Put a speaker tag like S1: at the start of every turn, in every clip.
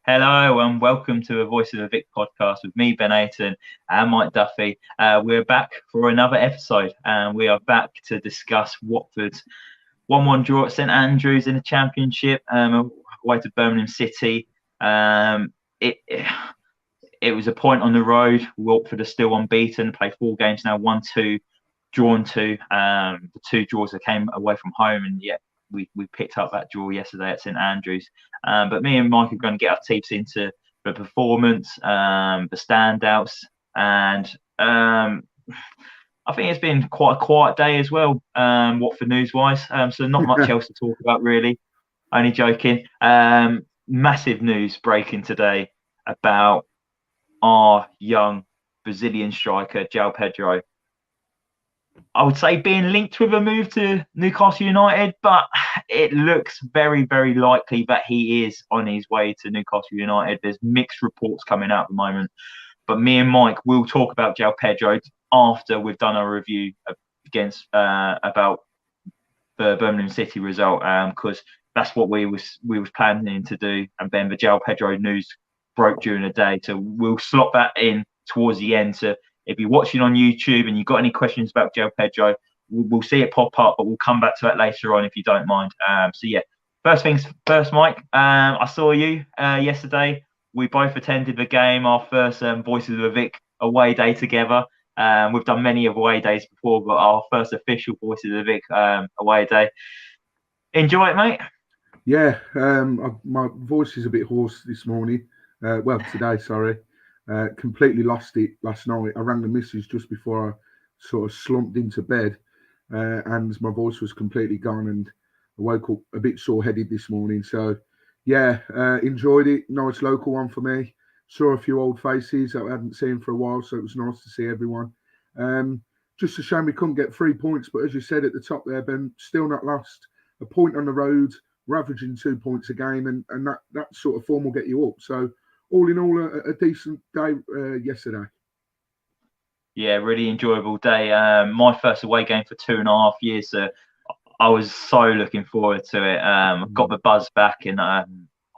S1: Hello and welcome to the Voices of the Vic podcast with me, Ben Aiton, and Mike Duffy. We're back for another episode, and we are back to discuss Watford's 1-1 draw at St Andrews in the Championship, away to Birmingham City. It was a point on the road. Watford are still unbeaten, played 4 games now, 1-2, drawn 2. The 2 draws that came away from home, and yet we picked up that draw yesterday at St Andrews. But me and Mike are going to get our teeth into the performance, the standouts, and I think it's been quite a quiet day as well, Watford news-wise. So not much else to talk about, really. Only joking. Massive news breaking today about our young Brazilian striker, Joao Pedro. I would say being linked with a move to Newcastle United, but it looks very, very likely that he is on his way to Newcastle United. There's mixed reports coming out at the moment, but me and Mike will talk about Joao Pedro after we've done our review against about the Birmingham City result, because that's what we was planning to do. And then the Joao Pedro news broke during the day, so we'll slot that in towards the end. So if you're watching on YouTube and you've got any questions about Joao Pedro, we'll see it pop up, but we'll come back to that later on if you don't mind. So yeah, first things first, Mike. I saw you yesterday. We both attended the game, our first Voices of the Vic away day together. We've done many away days before, but our first official Voices of the Vic away day. Enjoy it, mate.
S2: Yeah, my voice is a bit hoarse this morning. Today, sorry. Completely lost it last night. I rang the missus just before I sort of slumped into bed, and my voice was completely gone, and I woke up a bit sore-headed this morning. So, yeah, enjoyed it. Nice local one for me. Saw a few old faces that I hadn't seen for a while, so it was nice to see everyone. Just a shame we couldn't get 3 points, but as you said at the top there, Ben, still not lost. A point on the road, we're averaging 2 points a game, and that sort of form will get you up. So, all in all, a decent day yesterday.
S1: Yeah, really enjoyable day. My first away game for 2.5 years, so I was so looking forward to it. Got the buzz back, and I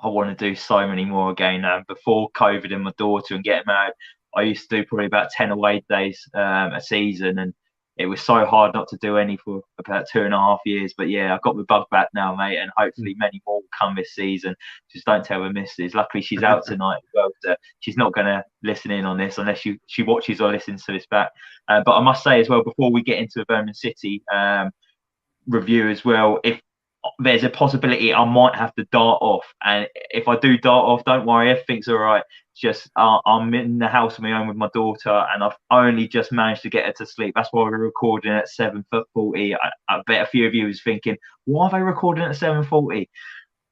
S1: want to do so many more again. Before COVID and my daughter and getting married, I used to do probably about 10 away days a season, and it was so hard not to do any for about 2.5 years. But yeah, I've got the bug back now, mate, and hopefully many more will come this season. Just don't tell the missus. Luckily, she's out tonight as well, so she's not going to listen in on this unless she watches or listens to this back. But I must say as well, before we get into the Birmingham City review as well, if there's a possibility I might have to dart off, and if I do dart off, don't worry, everything's all right. Just I'm in the house on my own with my daughter, and I've only just managed to get her to sleep. That's why we're recording at 7:40. I bet a few of you is thinking, why are they recording at 7:40?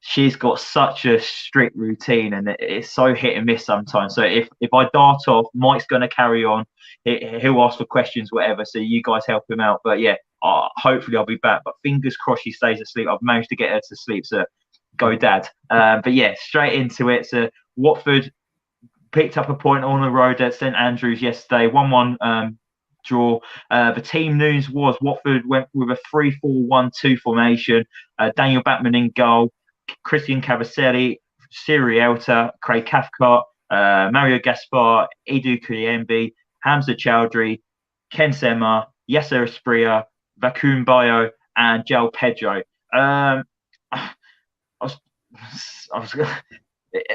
S1: She's got such a strict routine, and it's so hit and miss sometimes. So if I dart off, Mike's going to carry on. He'll ask for questions, whatever. So you guys help him out. But yeah, hopefully I'll be back. But fingers crossed she stays asleep. I've managed to get her to sleep. So go, Dad. But yeah, straight into it. So Watford picked up a point on the road at St Andrews yesterday, 1-1 draw. The team news was Watford went with a 3-4-1-2 formation. Daniel Batman in goal, Christian Cavaselli, Sirielta, Craig Cathcart, Mario Gaspar, Edu Kuyembe, Hamza Chowdhury, Ken Sema, Yasser Espria, Vacuum Bayo, and Joao Pedro. I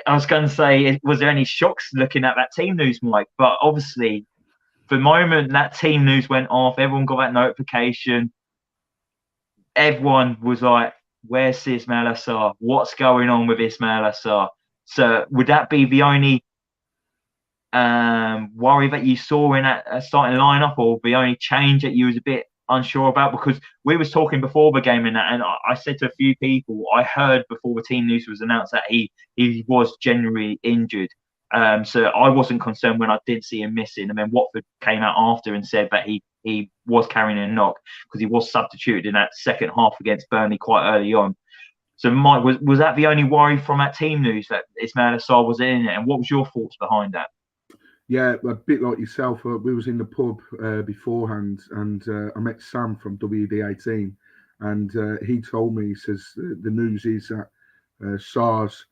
S1: was going to say, was there any shocks looking at that team news, Mike? But obviously, the moment that team news went off, everyone got that notification. Everyone was like, where's Ismail Assar? What's going on with Ismail Assar? So would that be the only worry that you saw in that starting lineup, or the only change that you was a bit unsure about? Because we was talking before the game and I said to a few people, I heard before the team news was announced that he was genuinely injured. So I wasn't concerned when I did see him missing. And then Watford came out after and said that he was carrying a knock because he was substituted in that second half against Burnley quite early on. So Mike, was that the only worry from that team news, that Ismail Assar was in it? And what was your thoughts behind that?
S2: Yeah, a bit like yourself. We was in the pub beforehand, and I met Sam from WD18, and he told me, he says the news is that SAR's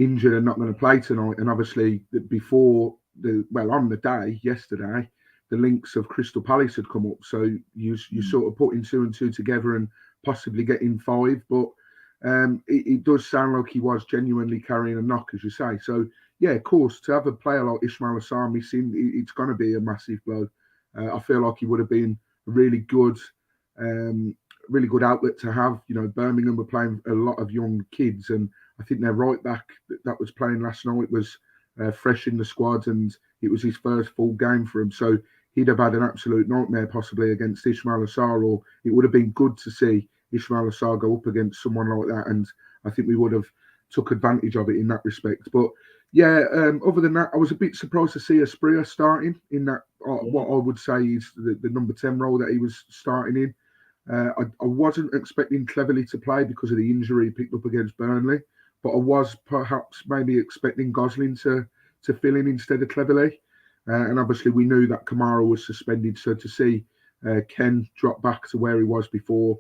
S2: injured and not going to play tonight. And obviously, on the day yesterday, the links of Crystal Palace had come up. So you sort of putting 2 and 2 together and possibly getting 5. But it does sound like he was genuinely carrying a knock, as you say. So, yeah, of course, to have a player like Ismail Assar missing, it's going to be a massive blow. I feel like he would have been a really good outlet to have. You know, Birmingham were playing a lot of young kids, and I think their right back that was playing last night was fresh in the squad, and it was his first full game for him. So he'd have had an absolute nightmare possibly against Ismail Assar, or it would have been good to see Ismail Assar go up against someone like that, and I think we would have took advantage of it in that respect. But yeah, other than that, I was a bit surprised to see Asprilla starting in that what I would say is the number 10 role that he was starting in. I wasn't expecting Cleverley to play because of the injury he picked up against Burnley, but I was perhaps maybe expecting Gosling to fill in instead of Cleverley. And obviously we knew that Kamara was suspended, so to see Ken drop back to where he was before,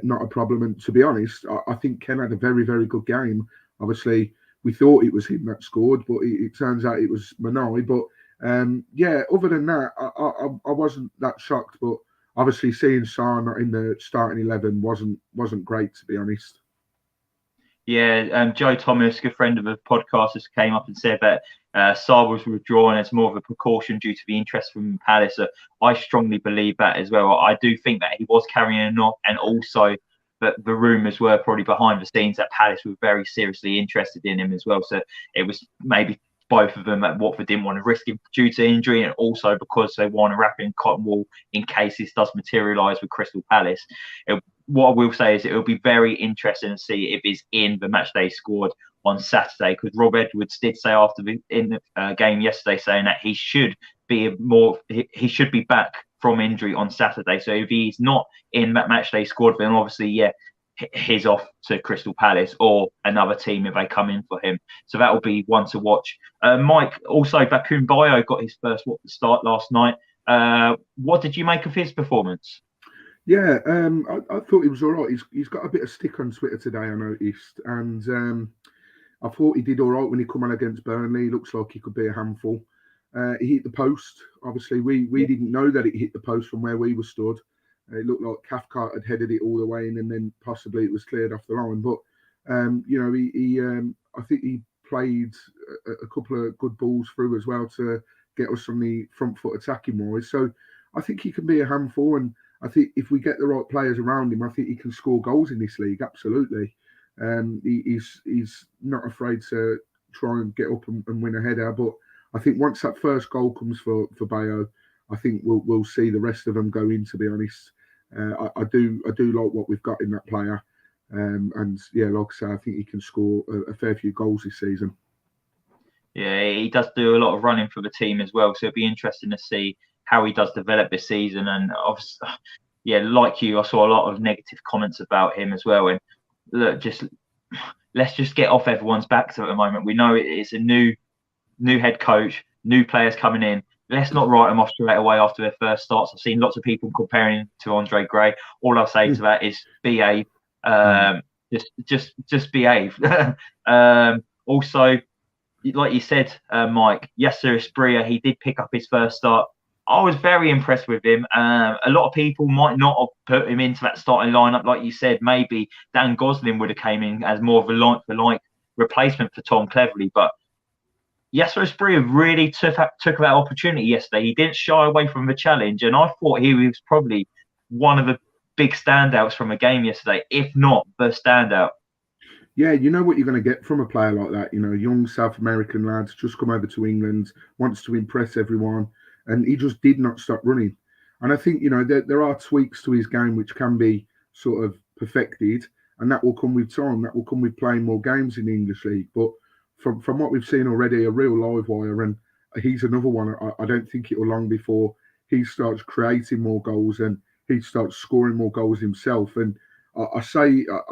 S2: not a problem. And to be honest, I think Ken had a very, very good game. Obviously, we thought it was him that scored, but it turns out it was Manai. But other than that, I wasn't that shocked. But obviously, seeing Sarr not in the starting 11 wasn't great, to be honest.
S1: Yeah, Joe Thomas, good friend of the podcast, just came up and said that Sarr was withdrawn as more of a precaution due to the interest from Palace. So I strongly believe that as well. I do think that he was carrying a knock, and also that the rumours were probably behind the scenes that Palace were very seriously interested in him as well. So it was maybe both of them that Watford didn't want to risk him due to injury, and also because they want to wrap in cotton wool in case this does materialise with Crystal Palace. What I will say is it'll be very interesting to see if he's in the matchday squad on Saturday, because Rob Edwards did say after the game yesterday, saying that he should be back from injury on Saturday. So if he's not in that matchday squad, then obviously, he's off to Crystal Palace or another team if they come in for him. So that will be one to watch. Mike, also Bakun Bayo got his first start last night. What did you make of his performance?
S2: Yeah, I thought he was all right. He's got a bit of stick on Twitter today, I noticed, and I thought he did all right when he come on against Burnley. Looks like he could be a handful. He hit the post. Obviously, we didn't know that it hit the post from where we were stood. It looked like Cathcart had headed it all the way in, and then possibly it was cleared off the line. But I think he played a couple of good balls through as well to get us on the front foot attacking wise. So I think he can be a handful, and I think if we get the right players around him, I think he can score goals in this league. Absolutely. He's not afraid to try and get up and win a header. But I think once that first goal comes for Bayo, I think we'll see the rest of them go in. To be honest, I do like what we've got in that player, and yeah, like I say, I think he can score a fair few goals this season.
S1: Yeah, he does do a lot of running for the team as well, so it'll be interesting to see how he does develop this season. And obviously, like you, I saw a lot of negative comments about him as well. And look, let's just get off everyone's backs at the moment. We know it's a new head coach, new players coming in. Let's not write them off straight away after their first starts. I've seen lots of people comparing him to Andre Gray. All I'll say to that is behave. Just behave. Also, like you said, Mike, Yasser Asprilla, he did pick up his first start. I was very impressed with him. A lot of people might not have put him into that starting lineup. Like you said, maybe Dan Gosling would have came in as more of a like-for-like replacement for Tom Cleverley. But Yasser Asprilla really took that opportunity yesterday. He didn't shy away from the challenge. And I thought he was probably one of the big standouts from a game yesterday, if not the standout.
S2: Yeah, you know what you're going to get from a player like that. You know, young South American lads just come over to England, wants to impress everyone, and he just did not stop running. And I think, you know, there are tweaks to his game which can be sort of perfected, and that will come with time. That will come with playing more games in the English league. But from what we've seen already, a real live wire, and he's another one. I don't think it will long before he starts creating more goals and he starts scoring more goals himself. And I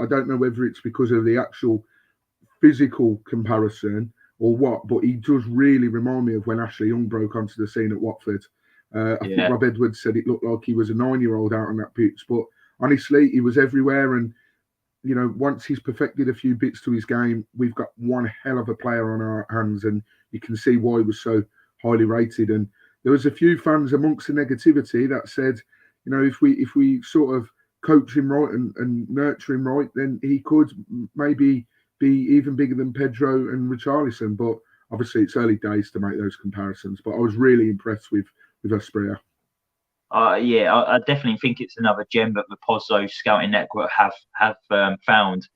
S2: don't know whether it's because of the actual physical comparison or what, but he does really remind me of when Ashley Young broke onto the scene at Watford. I think Rob Edwards said it looked like he was a 9-year-old out on that pitch, but honestly, he was everywhere. And once he's perfected a few bits to his game, we've got one hell of a player on our hands, and you can see why he was so highly rated. And there was a few fans amongst the negativity that said, if we sort of coach him right and nurture him right, then he could maybe be even bigger than Pedro and Richarlison. But obviously, it's early days to make those comparisons. But I was really impressed with Asprilla.
S1: Yeah, I definitely think it's another gem that the Pozzo scouting network have found,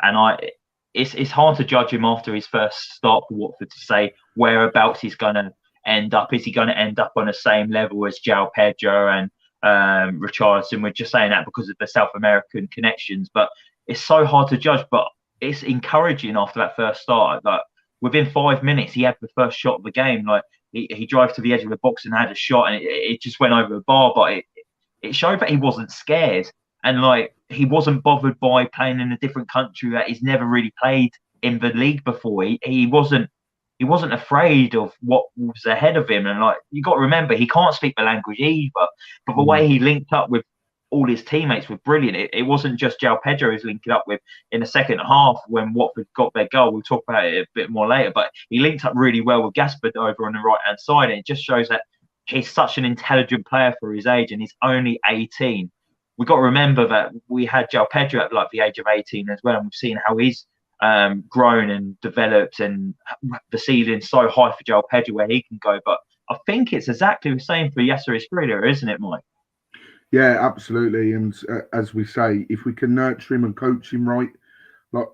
S1: and it's hard to judge him after his first start for Watford to say whereabouts he's going to end up. Is he going to end up on the same level as Joao Pedro and Richarlison? We're just saying that because of the South American connections, but it's so hard to judge. But it's encouraging after that first start. Like within 5 minutes, he had the first shot of the game. Like he drove to the edge of the box and had a shot, and it just went over the bar. But it showed that he wasn't scared, and like he wasn't bothered by playing in a different country that he's never really played in the league before. He wasn't afraid of what was ahead of him. And like you got to remember, he can't speak the language either. But the way he linked up with all his teammates was brilliant. It wasn't just Joao Pedro who's linking up with in the second half when Watford got their goal. We'll talk about it a bit more later, but he linked up really well with Gaspard over on the right hand side, and it just shows that he's such an intelligent player for his age, and he's only 18. We've got to remember that we had Joao Pedro at like the age of 18 as well, and we've seen how he's grown and developed, and the ceiling's so high for Joao Pedro where he can go. But I think it's exactly the same for Yasser Asprilla, isn't it, Mike?
S2: Yeah, absolutely. And as we say, if we can nurture him and coach him right, like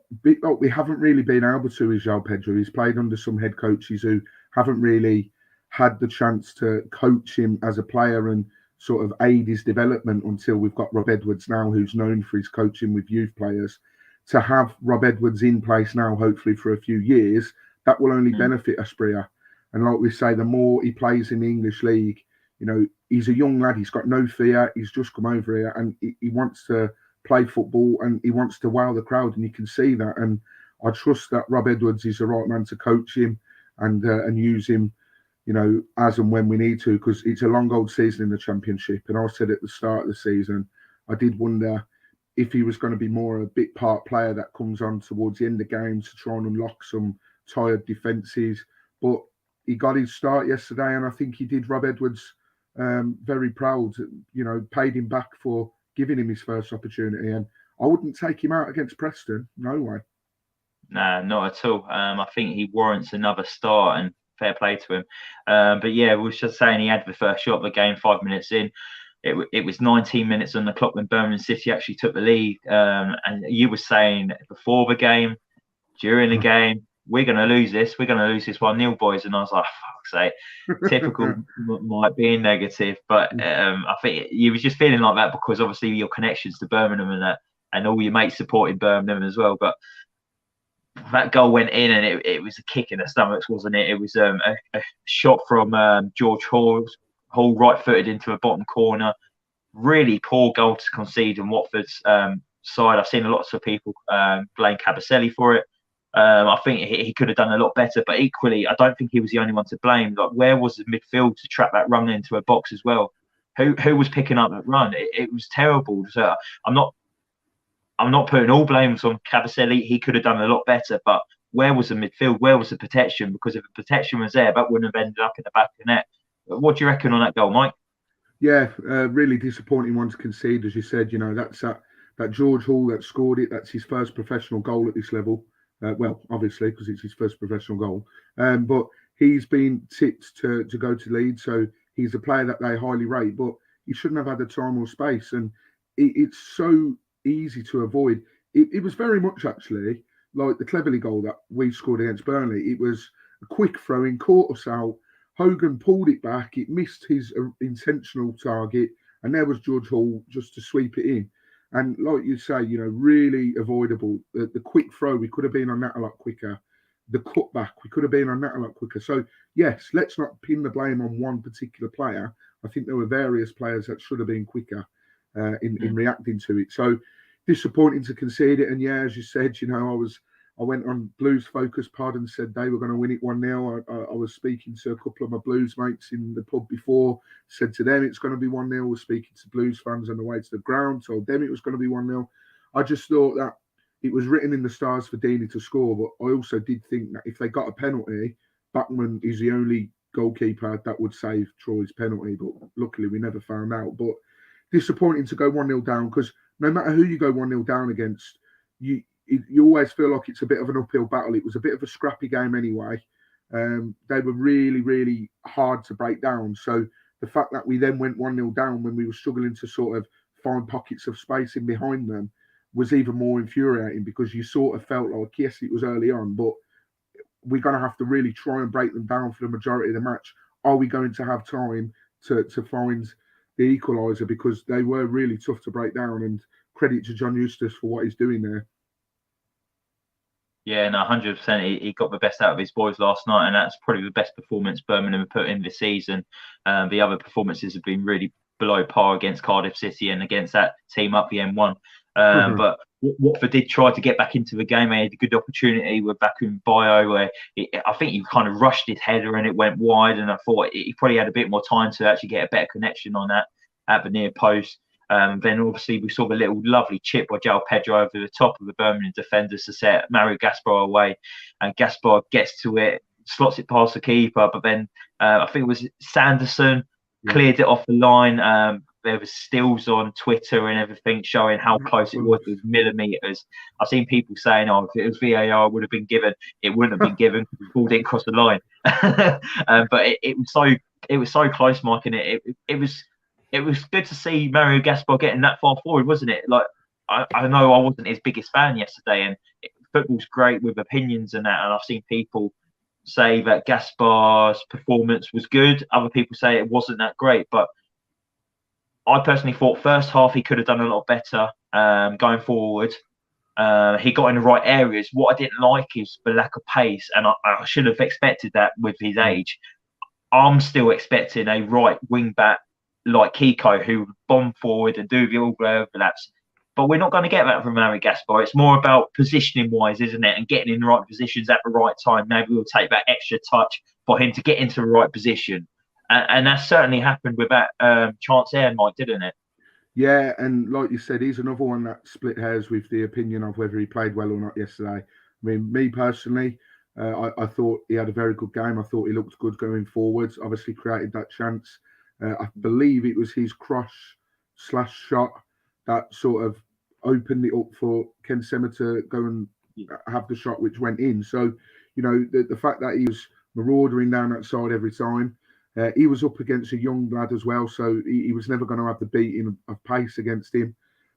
S2: we haven't really been able to with Joao Pedro. He's played under some head coaches who haven't really had the chance to coach him as a player and sort of aid his development until we've got Rob Edwards now, who's known for his coaching with youth players. To have Rob Edwards in place now, hopefully for a few years, that will only benefit Asprilla. And like we say, the more he plays in the English league, he's a young lad. He's got no fear. He's just come over here and he wants to play football and he wants to wow the crowd. And you can see that. And I trust that Rob Edwards is the right man to coach him and use him, as and when we need to, because it's a long old season in the Championship. And I said at the start of the season, I did wonder if he was going to be more a bit part player that comes on towards the end of games to try and unlock some tired defences. But he got his start yesterday, and I think he did Rob Edwards very proud, paid him back for giving him his first opportunity. And I wouldn't take him out against Preston. No way.
S1: Nah, not at all. I think he warrants another start, and fair play to him. But yeah, we were just saying he had the first shot of the game 5 minutes in. It was 19 minutes on the clock when Birmingham City actually took the lead. And you were saying before the game, during the game, we're going to lose this. We're going to lose this 1-0, boys. And I was like, fuck's sake, typical might be negative. But I think you was just feeling like that because obviously your connections to Birmingham and that, and all your mates supporting Birmingham as well. But that goal went in, and it was a kick in the stomachs, wasn't it? It was a shot from George Hall right-footed into the bottom corner. Really poor goal to concede on Watford's side. I've seen lots of people blame Cabaselli for it. I think he could have done a lot better, but equally, I don't think he was the only one to blame. Like, where was the midfield to trap that run into a box as well? Who was picking up that run? It was terrible. So I'm not putting all blames on Cabaselli. He could have done a lot better, but where was the midfield? Where was the protection? Because if the protection was there, that wouldn't have ended up in the back of the net. What do you reckon on that goal, Mike?
S2: Yeah, really disappointing one to concede, as you said. That's that George Hall that scored it. That's his first professional goal at this level. Well, obviously, because it's his first professional goal. But he's been tipped to go to Leeds, so he's a player that they highly rate. But he shouldn't have had the time or space, and it's so easy to avoid. It was very much actually like the Cleverley goal that we scored against Burnley. It was a quick throw in, caught us out. Hogan pulled it back. It missed his intentional target, and there was George Hall just to sweep it in. And like you say, really avoidable. The quick throw, we could have been on that a lot quicker. The cutback, we could have been on that a lot quicker. So, yes, let's not pin the blame on one particular player. I think there were various players that should have been quicker in reacting to it. So, disappointing to concede it. And, yeah, as you said, I went on Blues Focus Pod and said they were going to win it 1-0. I was speaking to a couple of my Blues mates in the pub before, said to them it's going to be 1-0. Was speaking to Blues fans on the way to the ground, told them it was going to be 1-0. I just thought that it was written in the stars for Deeney to score, but I also did think that if they got a penalty, Bachmann is the only goalkeeper that would save Troy's penalty. But luckily, we never found out. But disappointing to go 1-0 down, because no matter who you go 1-0 down against, you always feel like it's a bit of an uphill battle. It was a bit of a scrappy game anyway. They were really, really hard to break down. So the fact that we then went 1-0 down when we were struggling to sort of find pockets of space in behind them was even more infuriating, because you sort of felt like, yes, it was early on, but we're going to have to really try and break them down for the majority of the match. Are we going to have time to find the equaliser? Because they were really tough to break down, and credit to John Eustace for what he's doing there.
S1: Yeah, no, 100%. He got the best out of his boys last night, and that's probably the best performance Birmingham have put in this season. The other performances have been really below par against Cardiff City and against that team up the M1. But Watford did try to get back into the game. They had a good opportunity with Bakum Bio, where I think he kind of rushed his header and it went wide. And I thought he probably had a bit more time to actually get a better connection on that at the near post. Then obviously we saw the little lovely chip by Joao Pedro over the top of the Birmingham defenders to set Mario Gaspar away, and Gaspar gets to it, slots it past the keeper, but then I think it was Sanderson cleared it off the line. There was stills on Twitter and everything showing how close it was with millimeters. I've seen people saying, "Oh, if it was VAR, it would have been given." It wouldn't have been given because the ball didn't cross the line. But it was so close, Mike, and it was good to see Mario Gaspar getting that far forward, wasn't it? Like I know I wasn't his biggest fan yesterday, and football's great with opinions and that, and I've seen people say that Gaspar's performance was good. Other people say it wasn't that great, but I personally thought first half he could have done a lot better going forward. He got in the right areas. What I didn't like is the lack of pace, and I should have expected that with his age. I'm still expecting a right wing back like Kiko who would bomb forward and do the all overlaps. But we're not going to get that from Mario Gaspar. It's more about positioning wise, isn't it? And getting in the right positions at the right time. Maybe we'll take that extra touch for him to get into the right position. And that certainly happened with that chance there, Mike, didn't it?
S2: Yeah, and like you said, he's another one that split hairs with the opinion of whether he played well or not yesterday. I mean, me personally, I thought he had a very good game. I thought he looked good going forwards. Obviously created that chance. I believe it was his cross/shot that sort of opened it up for Ken Sema to go and have the shot, which went in. So, you know, the fact that he was marauding down that side every time. He was up against a young lad as well, so he was never going to have the beating of pace against him.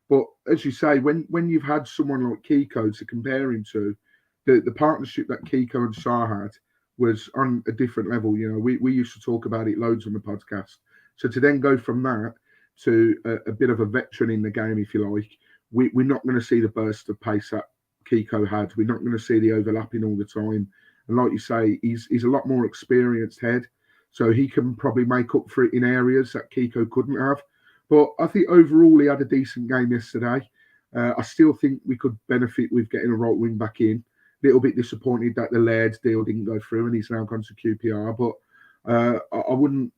S2: But as you say, when you've had someone like Kiko to compare him to, the partnership that Kiko and Shah had was on a different level. You know, we used to talk about it loads on the podcast. So to then go from that to a bit of a veteran in the game, if you like, we're not going to see the burst of pace that Kiko had. We're not going to see the overlapping all the time. And like you say, he's a lot more experienced head. So he can probably make up for it in areas that Kiko couldn't have. But I think overall he had a decent game yesterday. I still think we could benefit with getting a right wing back in. A little bit disappointed that the Laird deal didn't go through and he's now gone to QPR. But I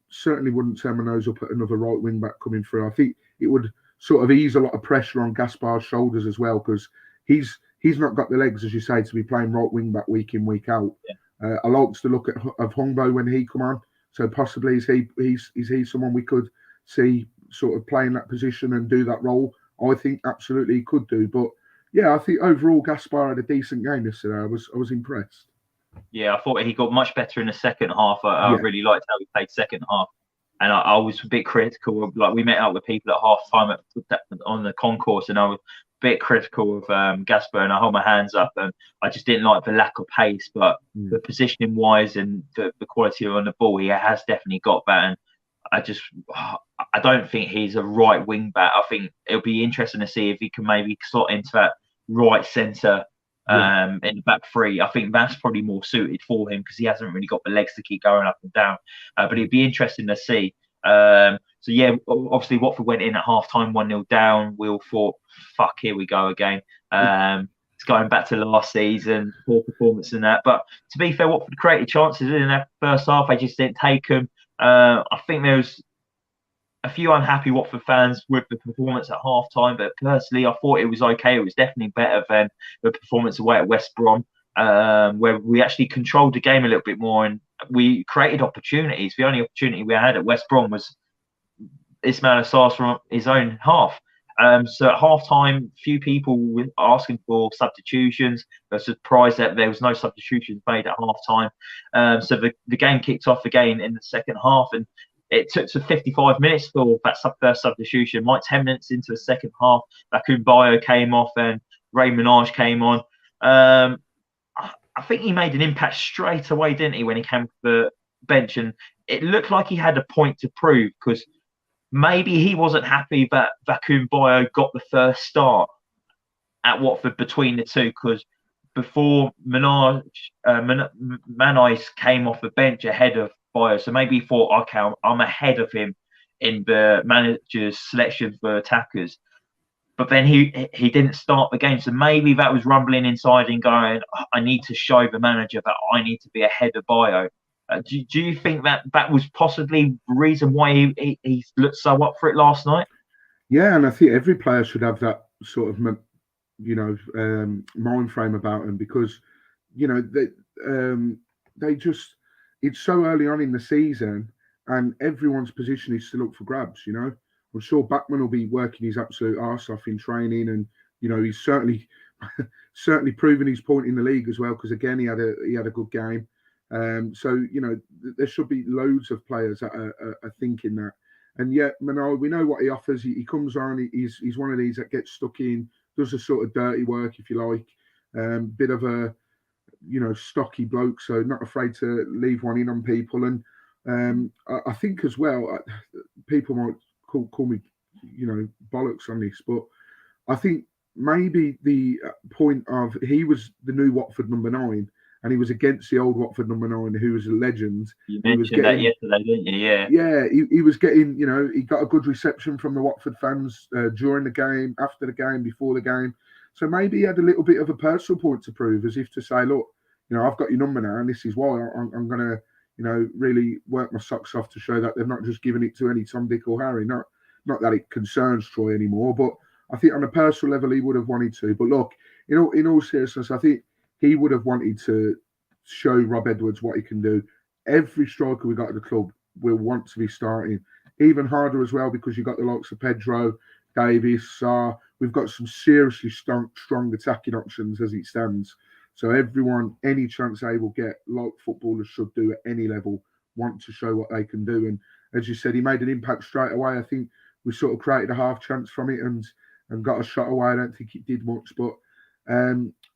S2: certainly wouldn't turn my nose up at another right wing back coming through. I think it would sort of ease a lot of pressure on Gaspar's shoulders as well, because he's not got the legs, as you say, to be playing right wing back week in, week out. Yeah. I liked the look of Hongbo when he come on. So possibly is he someone we could see sort of playing that position and do that role? I think absolutely he could do. But yeah, I think overall Gaspar had a decent game yesterday. I was impressed.
S1: Yeah, I thought he got much better in the second half. I really liked how he played second half. And I was a bit critical of, like, we met up with people at half time on the concourse, and I was a bit critical of Gaspar, and I hold my hands up, and I just didn't like the lack of pace. But the positioning wise and the quality on the ball, he has definitely got that. And I don't think he's a right wing back. I think it'll be interesting to see if he can maybe slot into that right centre in the back three. I think that's probably more suited for him because he hasn't really got the legs to keep going up and down. But it'd be interesting to see. So yeah, obviously Watford went in at half time 1-0 down. We all thought, fuck, here we go again. It's going back to last season, poor performance and that. But to be fair, Watford created chances in that first half. They just didn't take them. I think there was a few unhappy Watford fans with the performance at half time, but personally, I thought it was okay. It was definitely better than the performance away at West Brom, where we actually controlled the game a little bit more and we created opportunities. The only opportunity we had at West Brom was Ismail Assar's from his own half. So at half time, few people were asking for substitutions. They're surprised that there was no substitutions made at half time. So the game kicked off again in the second half, and it took to 55 minutes for that first substitution. Like 10 minutes into the second half, Bakumbayo came off and Ray Minaj came on. I think he made an impact straight away, didn't he, when he came to the bench? And it looked like he had a point to prove, because maybe he wasn't happy that Bakumbayo got the first start at Watford between the two, because before Manais came off the bench ahead of Bayo, so maybe he thought, okay, I'm ahead of him in the manager's selection for attackers. But then he didn't start the game, so maybe that was rumbling inside him, going, I need to show the manager that I need to be ahead of Bayo. Do you think that was possibly the reason why he looked so up for it last night?
S2: Yeah, and I think every player should have that sort of, mind frame about them, because, they just, it's so early on in the season and everyone's position is still up for grabs, I'm sure Backman will be working his absolute arse off in training, and he's certainly proven his point in the league as well, because again he had a good game. So there should be loads of players that are thinking that, and yet Manal, we know what he offers. He comes on. He's one of these that gets stuck in, does the sort of dirty work, if you like. Bit of a stocky bloke, so not afraid to leave one in on people. And I think as well, people might call me bollocks on this, but I think maybe the point of, he was the new Watford number 9. And he was against the old Watford number 9, who was a legend.
S1: You mentioned that yesterday, didn't you? Yeah.
S2: Yeah, he was getting, he got a good reception from the Watford fans during the game, after the game, before the game. So maybe he had a little bit of a personal point to prove, as if to say, look, I've got your number now, and this is why I'm going to, really work my socks off to show that they've not just given it to any Tom, Dick or Harry. Not that it concerns Troy anymore, but I think on a personal level he would have wanted to. But look, in all seriousness, I think he would have wanted to show Rob Edwards what he can do. Every striker we got at the club will want to be starting. Even harder as well, because you've got the likes of Pedro, Davies, Sarr. We've got some seriously strong attacking options as it stands. So everyone, any chance they will get, like footballers should do at any level, want to show what they can do. And as you said, he made an impact straight away. I think we sort of created a half chance from it and got a shot away. I don't think it did much, but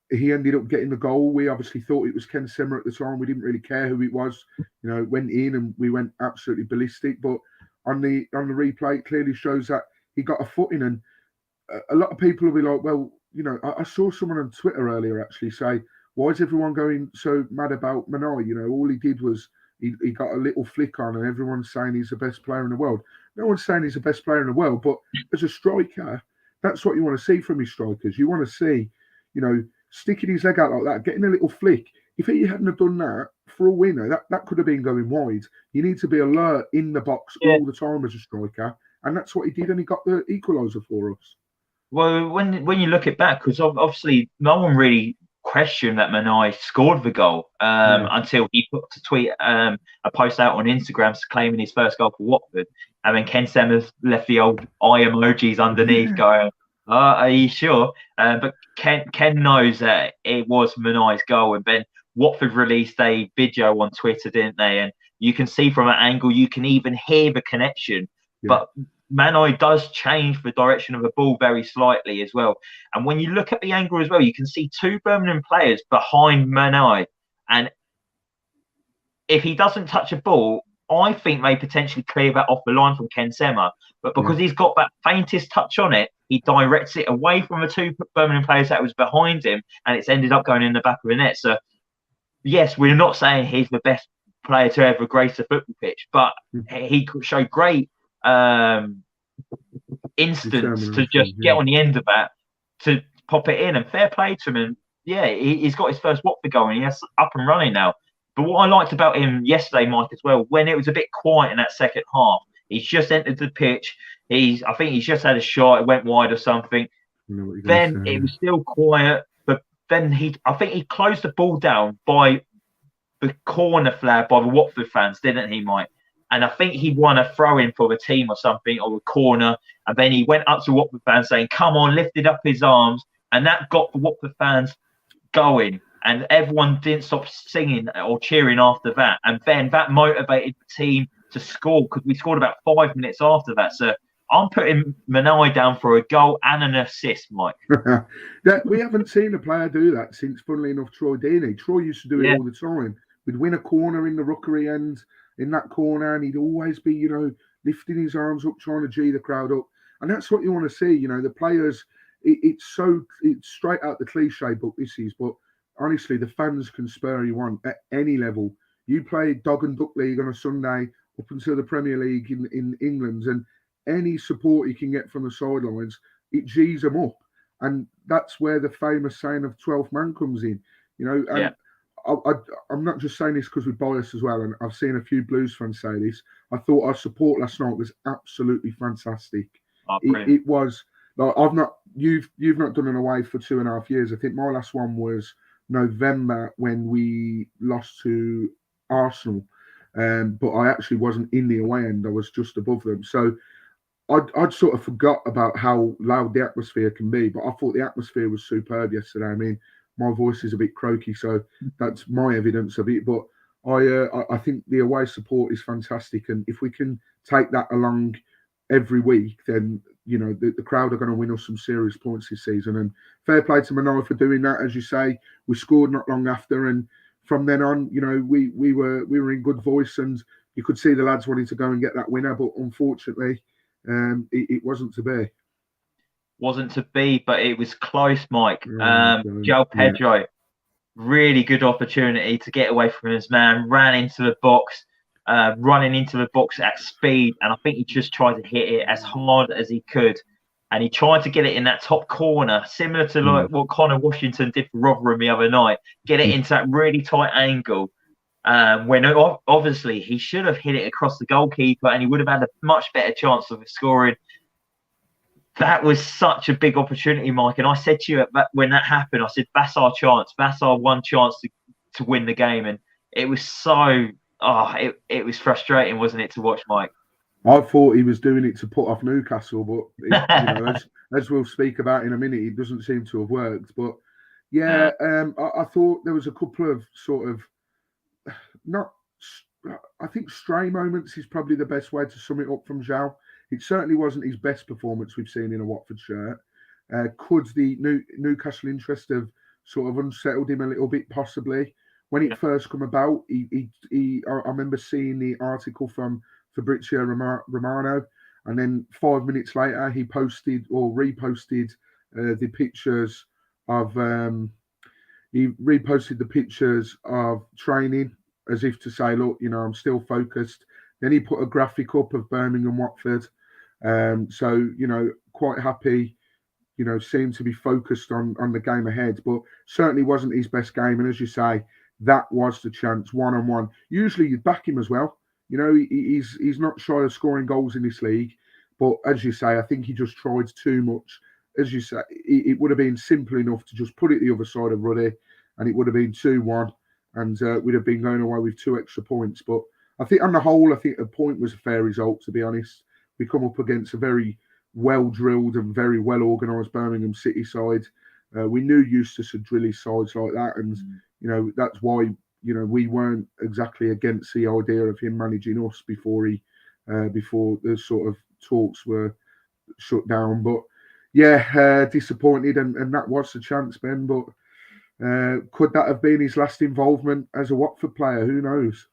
S2: he ended up getting the goal. We obviously thought it was Ken Semmer at the time. We didn't really care who it was. It went in and we went absolutely ballistic. But on the replay, it clearly shows that he got a foot in. And a lot of people will be like, well, I saw someone on Twitter earlier actually say, why is everyone going so mad about Manai? All he did was he got a little flick on and everyone's saying he's the best player in the world. No one's saying he's the best player in the world, but as a striker, that's what you want to see from his strikers. You want to see, sticking his leg out like that, getting a little flick. If he hadn't have done that for a winner, that could have been going wide. You need to be alert in the box all the time as a striker, and that's what he did, and he got the equaliser for us.
S1: Well, when you look at that, because obviously no one really questioned that Manai scored the goal until he put to tweet a post out on Instagram claiming his first goal for Watford, and then Ken Semmers left the old eye emojis underneath going, are you sure? But Ken knows that it was Manai's goal, and then Watford released a video on Twitter, didn't they? And you can see from an angle, you can even hear the connection. Yeah. But Manai does change the direction of the ball very slightly as well. And when you look at the angle as well, you can see 2 Birmingham players behind Manai. And if he doesn't touch a ball, I think they potentially clear that off the line from Ken Semmer. But because he's got that faintest touch on it, he directs it away from the 2 Birmingham players that was behind him, and it's ended up going in the back of the net. So, yes, we're not saying he's the best player to ever grace a football pitch, but he showed great instance to just get on the end of that, to pop it in, and fair play to him. And yeah, he's got his first Watford goal, and he's up and running now. But what I liked about him yesterday, Mike, as well, when it was a bit quiet in that second half, He's just entered the pitch. I think he's just had a shot. It went wide or something. Then it was still quiet, but then I think he closed the ball down by the corner flag by the Watford fans, didn't he, Mike? And I think he won a throw-in for the team or something, or a corner. And then he went up to Watford fans saying, "Come on," lifted up his arms, and that got the Watford fans going. And everyone didn't stop singing or cheering after that. And then that motivated the team to score, because we scored about 5 minutes after that. So I'm putting Manai down for a goal and an assist, Mike.
S2: We haven't seen a player do that since, funnily enough, Troy Deeney. Troy used to do it all the time. We'd win a corner in the rookery end in that corner, and he'd always be, lifting his arms up, trying to G the crowd up. And that's what you want to see. The players, it's straight out the cliche book, this is, but honestly, the fans can spur you on at any level. You play Dog and Duck League on a Sunday up until the Premier League in England, and any support you can get from the sidelines, it G's them up. And that's where the famous saying of 12th man comes in, and I'm not just saying this because we're biased as well, and I've seen a few Blues fans say this. I thought our support last night was absolutely fantastic. It was like you've not done an away for 2.5 years. I think my last one was November when we lost to Arsenal, but I actually wasn't in the away end. I was just above them, so I'd sort of forgot about how loud the atmosphere can be. But I thought the atmosphere was superb yesterday. I mean, my voice is a bit croaky, so that's my evidence of it. But I think the away support is fantastic, and if we can take that along every week, then the crowd are going to win us some serious points this season. And fair play to Manai for doing that. As you say, we scored not long after, and from then on, we were in good voice, and you could see the lads wanting to go and get that winner. But unfortunately, it wasn't to be.
S1: Wasn't to be, but it was close, Mike. Joao Pedro, really good opportunity to get away from his man, ran into the box. Running into the box at speed, and I think he just tried to hit it as hard as he could, and he tried to get it in that top corner, similar to like what Connor Washington did for Rotherham the other night, get it into that really tight angle, when obviously he should have hit it across the goalkeeper, and he would have had a much better chance of scoring. That was such a big opportunity, Mike, and I said to you when that happened, I said, that's our chance, that's our one chance to win the game. And it was so it was frustrating, wasn't it, to watch, Mike?
S2: I thought he was doing it to put off Newcastle, but as we'll speak about in a minute, it doesn't seem to have worked. But I thought there was a couple of sort of I think stray moments is probably the best way to sum it up from Joao. It certainly wasn't his best performance we've seen in a Watford shirt. Could the Newcastle interest have sort of unsettled him a little bit, possibly? When it first come about, I remember seeing the article from Fabrizio Romano, and then 5 minutes later he posted or reposted the pictures of training, as if to say, look, I'm still focused. Then he put a graphic up of Birmingham Watford, so quite happy. Seemed to be focused on the game ahead, but certainly wasn't his best game. And as you say, that was the chance, one-on-one. Usually you'd back him as well. He's not shy of scoring goals in this league. But as you say, I think he just tried too much. As you say, it would have been simple enough to just put it the other side of Ruddy, and it would have been 2-1, and we'd have been going away with 2 extra points. But I think on the whole, I think a point was a fair result, to be honest. We come up against a very well-drilled and very well-organised Birmingham City side. We knew Eustace had drilled his sides like that, and that's why we weren't exactly against the idea of him managing us before the sort of talks were shut down. But disappointed, and that was the chance, Ben. But could that have been his last involvement as a Watford player? Who knows?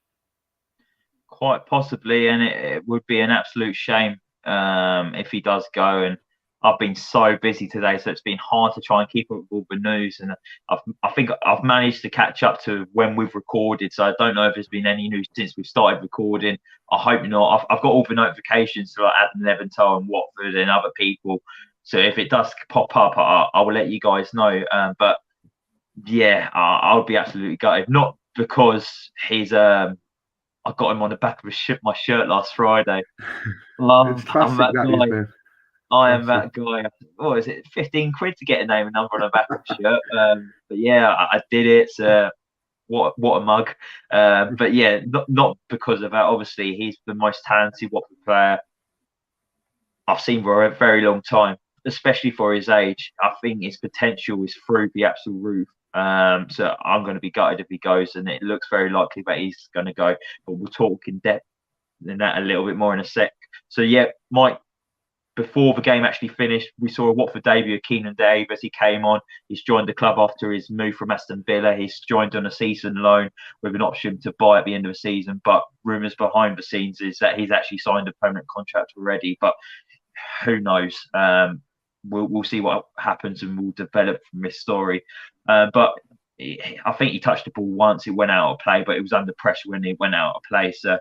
S1: Quite possibly, and it would be an absolute shame if he does go. And I've been so busy today, so it's been hard to try and keep up with all the news. And I think I've managed to catch up to when we've recorded, so I don't know if there's been any news since we've started recording. I hope not. I've got all the notifications to Adam Leventhal and Watford and other people, so if it does pop up, I will let you guys know. But yeah, I'll be absolutely gutted. Not because he's I got him on the back of my shirt last Friday.
S2: It's
S1: I'm
S2: classic,
S1: that
S2: that is,
S1: guy.
S2: Ben.
S1: I am
S2: Classic.
S1: that guy. What is it? 15 quid to get a name and number on the back of a shirt. But yeah, I did it. So what a mug. But yeah, not because of that. Obviously, he's the most talented Watford player I've seen for a very long time, especially for his age. I think his potential is through the absolute roof. So I'm going to be gutted if he goes, and it looks very likely that he's going to go. But we'll talk in depth in that a little bit more in a sec. So yeah, Mike, before the game actually finished, we saw a Watford debut of Keenan Dave as he came on. He's joined the club after his move from Aston Villa. He's joined on a season loan with an option to buy at the end of the season. But rumours behind the scenes is that he's actually signed a permanent contract already. But who knows? We'll see what happens and we'll develop from this story. But I think he touched the ball once. It went out of play, but it was under pressure when it went out of play. So,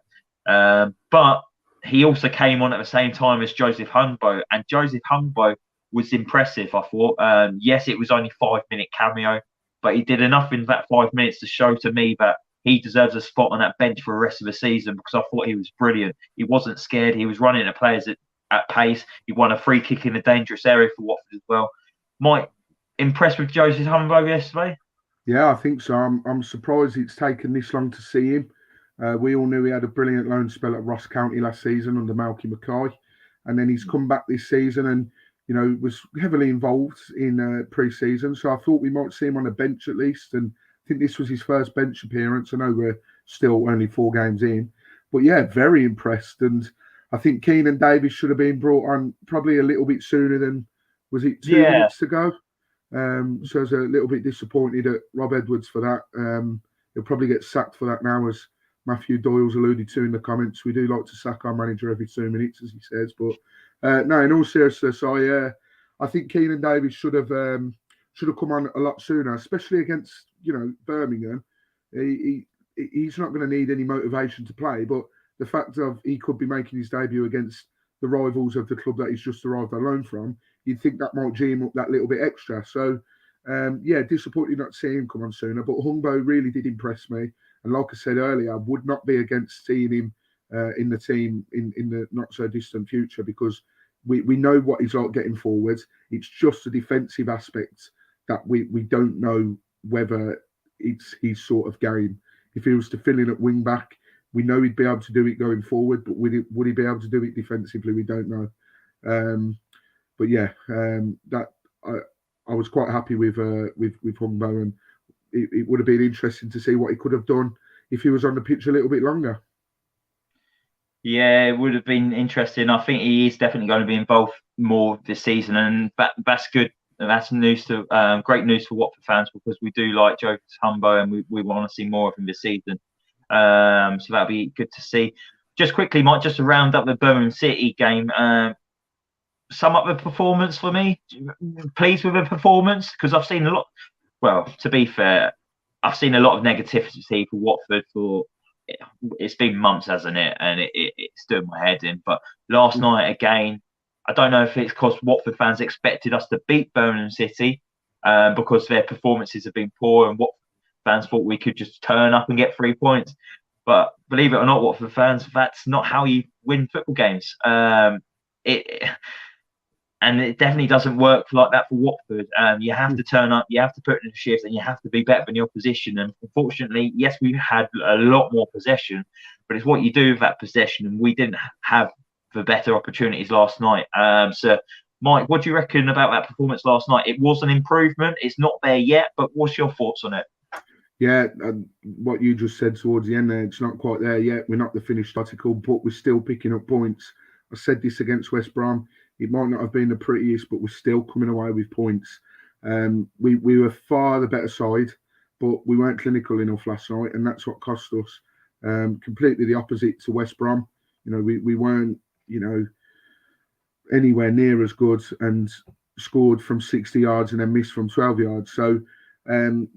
S1: but he also came on at the same time as Joseph Hungbo, and Joseph Hungbo was impressive, I thought. Yes, it was only 5-minute cameo, but he did enough in that 5 minutes to show to me that he deserves a spot on that bench for the rest of the season, because I thought he was brilliant. He wasn't scared. He was running at players at pace. He won a free kick in a dangerous area for Watford as well. Mike, impressed with Joseph Hungbo yesterday?
S2: Yeah, I think so. I'm surprised it's taken this long to see him. We all knew he had a brilliant loan spell at Ross County last season under Malky Mackay, and then he's come back this season and was heavily involved in pre-season. So I thought we might see him on a bench at least, and I think this was his first bench appearance. I know we're still only 4 games in, but yeah, very impressed. And I think Keenan Davis should have been brought on probably a little bit sooner than, was it 2 minutes ago? So I was a little bit disappointed at Rob Edwards for that. He'll probably get sacked for that now, as Matthew Doyle's alluded to in the comments. We do like to sack our manager every 2 minutes, as he says. But no, in all seriousness, I think Keenan Davis should have come on a lot sooner, especially against Birmingham. He's not going to need any motivation to play, but the fact of he could be making his debut against the rivals of the club that he's just arrived on loan from, you'd think that might G him up that little bit extra. So, yeah, disappointed not seeing him come on sooner. But Hungbo really did impress me. And like I said earlier, I would not be against seeing him in the team in the not so distant future, because we know what he's like getting forwards. It's just a defensive aspect that we don't know whether it's his sort of game. If he was to fill in at wing back, we know he'd be able to do it going forward, but would he be able to do it defensively? We don't know. But yeah, that I was quite happy with Hungbo, and it would have been interesting to see what he could have done if he was on the pitch a little bit longer.
S1: Yeah, it would have been interesting. I think he is definitely going to be involved more this season, and that's good. That's news to great news for Watford fans, because we do like Joseph Hungbo and we want to see more of him this season. So that'll be good to see. Just quickly, Mike, just to round up the Birmingham City game, sum up the performance for me. Pleased with the performance, because I've seen a lot. Well, to be fair, I've seen a lot of negativity for Watford for. It's been months, hasn't it? And it's doing my head in. But last night again, I don't know if it's because Watford fans expected us to beat Birmingham City because their performances have been poor, and Watford fans thought we could just turn up and get 3 points. But believe it or not, Watford fans, that's not how you win football games. And it definitely doesn't work like that for Watford. You have to turn up, you have to put in a shift, and you have to be better than the opposition. And unfortunately, yes, we had a lot more possession, but it's what you do with that possession, and we didn't have the better opportunities last night. So, Mike, what do you reckon about that performance last night? It was an improvement. It's not there yet, but what's your thoughts on it?
S2: Yeah, what you just said towards the end there, it's not quite there yet. We're not the finished article, but we're still picking up points. I said this against West Brom. It might not have been the prettiest, but we're still coming away with points. We were far the better side, but we weren't clinical enough last night, and that's what cost us. Completely the opposite to West Brom. We weren't, anywhere near as good, and scored from 60 yards and then missed from 12 yards. So,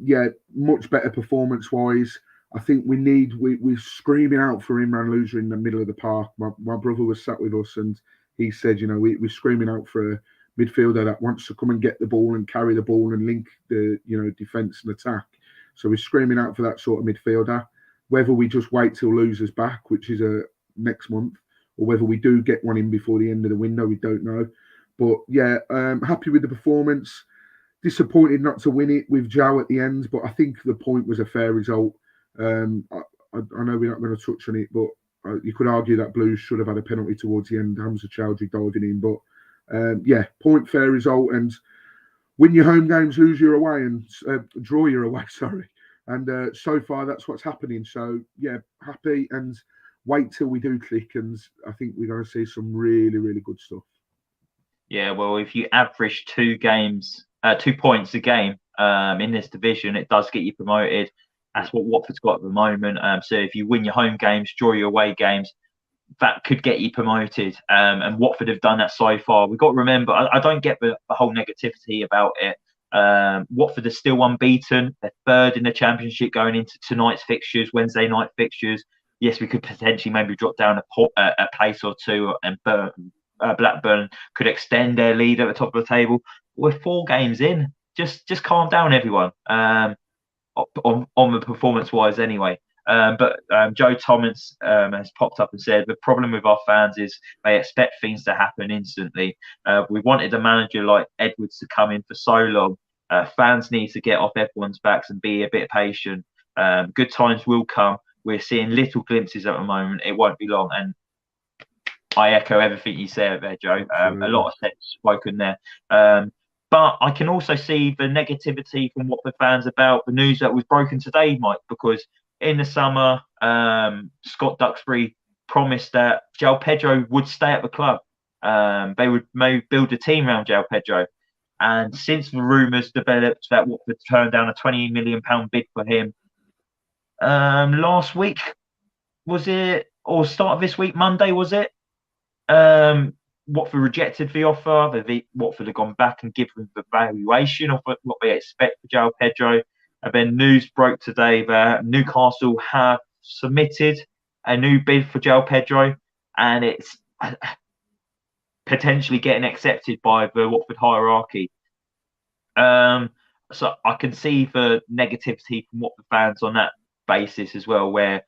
S2: yeah, much better performance-wise. I think we're screaming out for Imran Loser in the middle of the park. My brother was sat with us, and he said, we're screaming out for a midfielder that wants to come and get the ball and carry the ball and link the, defence and attack. So we're screaming out for that sort of midfielder. whether we just wait till losers back, which is next month, or whether we do get one in before the end of the window, we don't know. But yeah, happy with the performance. Disappointed not to win it with Joao at the end, but I think the point was a fair result. I know we're not going to touch on it, but you could argue that Blues should have had a penalty towards the end, Hamza Chowdhury diving in. But yeah, point, fair result, and win your home games, lose your away, and draw your away, sorry. And so far, that's what's happening. So yeah, happy, and wait till we do click, and I think we're going to see some really, really good stuff.
S1: Yeah, well, if you average 2 points a game in this division, it does get you promoted. That's what Watford's got at the moment. So if you win your home games, draw your away games, that could get you promoted. And Watford have done that so far. We've got to remember, I don't get the whole negativity about it. Watford are still unbeaten. They're 3rd in the Championship going into tonight's fixtures, Wednesday night fixtures. Yes, we could potentially maybe drop down a place or two, and Blackburn could extend their lead at the top of the table. We're 4 games in. Just calm down, everyone. On the performance-wise, anyway. But Joe Thomas has popped up and said the problem with our fans is they expect things to happen instantly. We wanted a manager like Edwards to come in for so long. Fans need to get off everyone's backs and be a bit patient. Good times will come. We're seeing little glimpses at the moment. It won't be long. And I echo everything you said there, Joe. A lot of sense spoken there. But I can also see the negativity from Watford fans about the news that was broken today, Mike, because in the summer, Scott Duxbury promised that Joao Pedro would stay at the club. They would maybe build a team around Joao Pedro. And since the rumours developed that Watford turned down a £20 million bid for him, last week, was it? Or start of this week, Monday, was it? Watford rejected the offer. Watford have gone back and given the valuation of what they expect for Joao Pedro. And then news broke today that Newcastle have submitted a new bid for Joao Pedro, and it's potentially getting accepted by the Watford hierarchy. So I can see the negativity from Watford fans on that basis as well, where,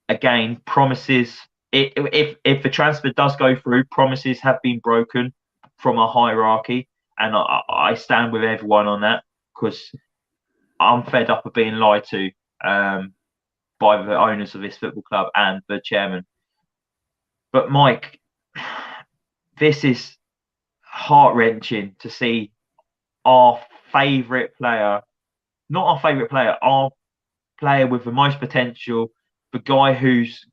S1: again, promises... If the transfer does go through, promises have been broken from a hierarchy, and I stand with everyone on that, because I'm fed up of being lied to by the owners of this football club and the chairman. But Mike, this is heart-wrenching to see our favourite player, not our favourite player, our player with the most potential, the guy who's...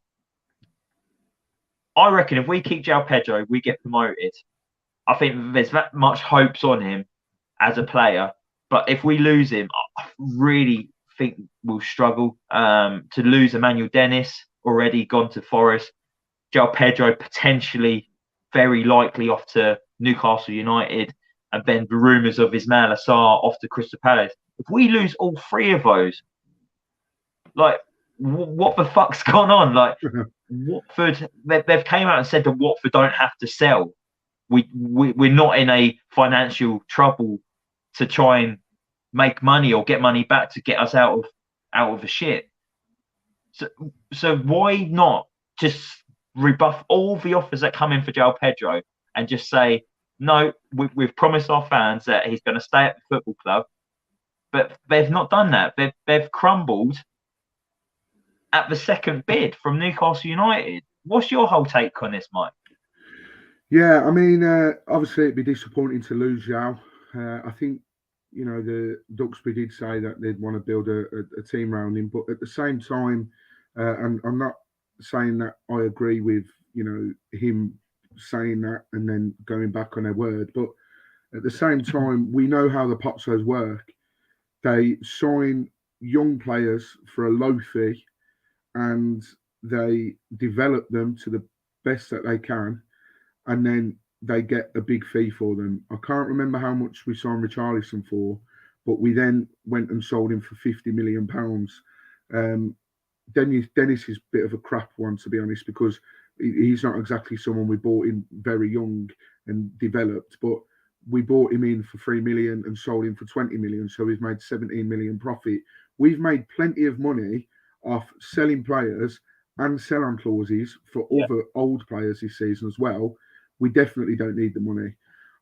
S1: I reckon if we keep Joao Pedro, we get promoted. I think there's that much hopes on him as a player. But if we lose him, I really think we'll struggle. To lose Emmanuel Dennis, already gone to Forest. Joao Pedro potentially, very likely off to Newcastle United. And then the rumours of Ismail Assar off to Crystal Palace. If we lose all 3 of those, like, what the fuck's gone on? Like, Watford, they've came out and said that Watford don't have to sell. We're not in a financial trouble to try and make money or get money back to get us out of the shit. So why not just rebuff all the offers that come in for Joao Pedro and just say, no, we've promised our fans that he's going to stay at the football club, but they've not done that. They've crumbled at the second bid from Newcastle United. What's your whole take on this, Mike?
S2: Yeah, I mean, obviously it'd be disappointing to lose Joao. I think, the Duxbury did say that they'd want to build a team around him, but at the same time, and I'm not saying that I agree with, him saying that and then going back on their word, but at the same time, we know how the Pozzos work. They sign young players for a low fee, and they develop them to the best that they can, and then they get a big fee for them. I can't remember how much we signed Richarlison for, but we then went and sold him for £50 million. Dennis is a bit of a crap one, to be honest, because he's not exactly someone we bought in very young and developed, but we bought him in for 3 million and sold him for 20 million. So we've made 17 million profit. We've made plenty of money off selling players and sell-on clauses for other old players this season as well, we definitely don't need the money.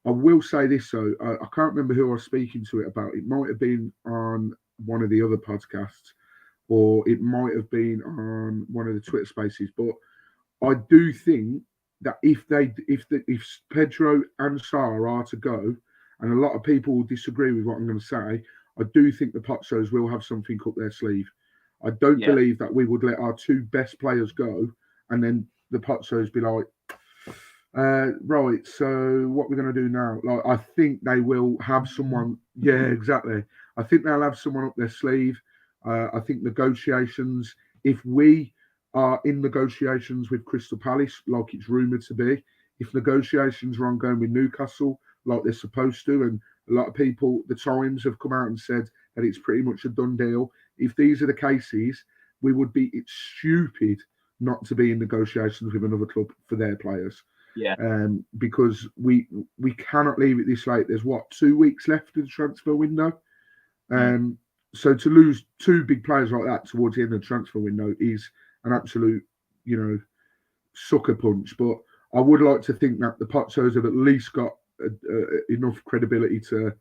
S2: I will say this though, I can't remember who I was speaking to it about. It might have been on one of the other podcasts, or it might have been on one of the Twitter spaces. But I do think that if Pedro and Sarr are to go, and a lot of people will disagree with what I'm going to say, I do think the Pozzos will have something up their sleeve. I don't believe that we would let our two best players go and then the Pozzos be like, right, so what we're going to do now? Like, I think they will have someone. Yeah, exactly. I think they'll have someone up their sleeve. I think negotiations, if we are in negotiations with Crystal Palace, like it's rumoured to be, if negotiations are ongoing with Newcastle, like they're supposed to, and a lot of people, the Times have come out and said that it's pretty much a done deal. If these are the cases, we would be, it's stupid not to be in negotiations with another club for their players.
S1: Yeah.
S2: Because we cannot leave it this late. There's 2 weeks left of the transfer window. So to lose two big players like that towards the end of the transfer window is an absolute, sucker punch. But I would like to think that the Pozzos have at least got enough credibility to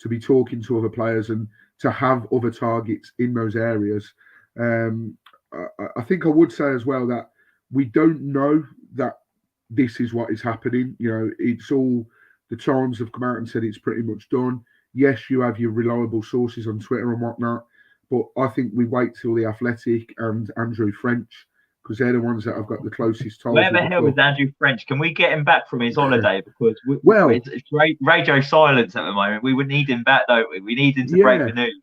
S2: be talking to other players and to have other targets in those areas. I think I would say as well that we don't know that this is what is happening. It's all, the Times have come out and said it's pretty much done. Yes, you have your reliable sources on Twitter and whatnot, but I think we wait till the Athletic and Andrew French, because they're the ones that have got the closest ties.
S1: Where the hell is Andrew French? Can we get him back from his holiday? Because it's radio silence at the moment. We would need him back, don't we? We need him to break the news.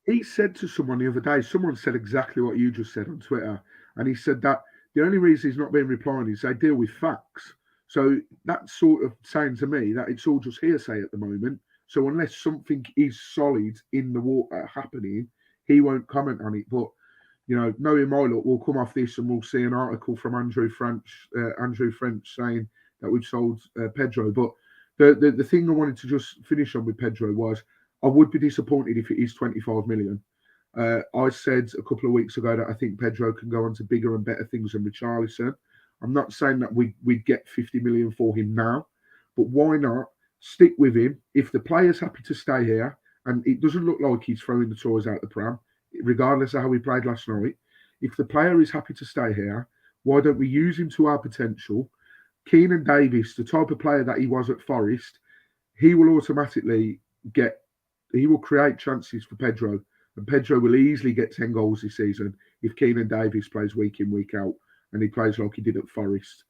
S2: He said to someone the other day, someone said exactly what you just said on Twitter, and he said that the only reason he's not been replying is they deal with facts. So that's sort of saying to me that it's all just hearsay at the moment. So unless something is solid in the water happening, he won't comment on it. But, knowing my luck, we'll come off this and we'll see an article from Andrew French saying that we've sold Pedro. But the thing I wanted to just finish on with Pedro was I would be disappointed if it is 25 million. I said a couple of weeks ago that I think Pedro can go on to bigger and better things than Richarlison. I'm not saying that we'd get 50 million for him now, but why not stick with him? If the player's happy to stay here, and it doesn't look like he's throwing the toys out the pram, regardless of how he played last night, if the player is happy to stay here, why don't we use him to our potential? Keenan Davis, the type of player that he was at Forest, he will automatically he will create chances for Pedro, and Pedro will easily get 10 goals this season if Keenan Davis plays week in, week out, and he plays like he did at Forest.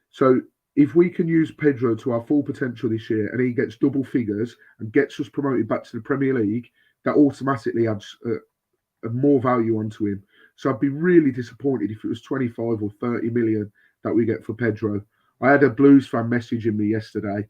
S2: So if we can use Pedro to our full potential this year and he gets double figures and gets us promoted back to the Premier League, that automatically adds more value onto him. So I'd be really disappointed if it was 25 or 30 million that we get for Pedro. I had a Blues fan messaging me yesterday,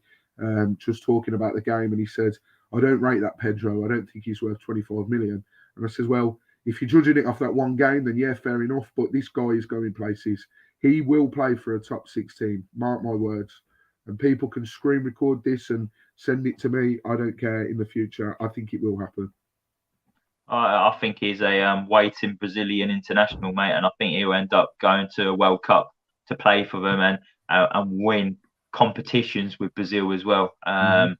S2: just talking about the game, and he said, I don't rate that Pedro. I don't think he's worth 25 million. And I says, well, if you're judging it off that one game, then yeah, fair enough. But this guy is going places. He will play for a top 16. Mark my words. And people can screen record this and send it to me. I don't care in the future. I think it will happen.
S1: I think he's a waiting Brazilian international, mate. And I think he'll end up going to a World Cup to play for them and win competitions with Brazil as well. I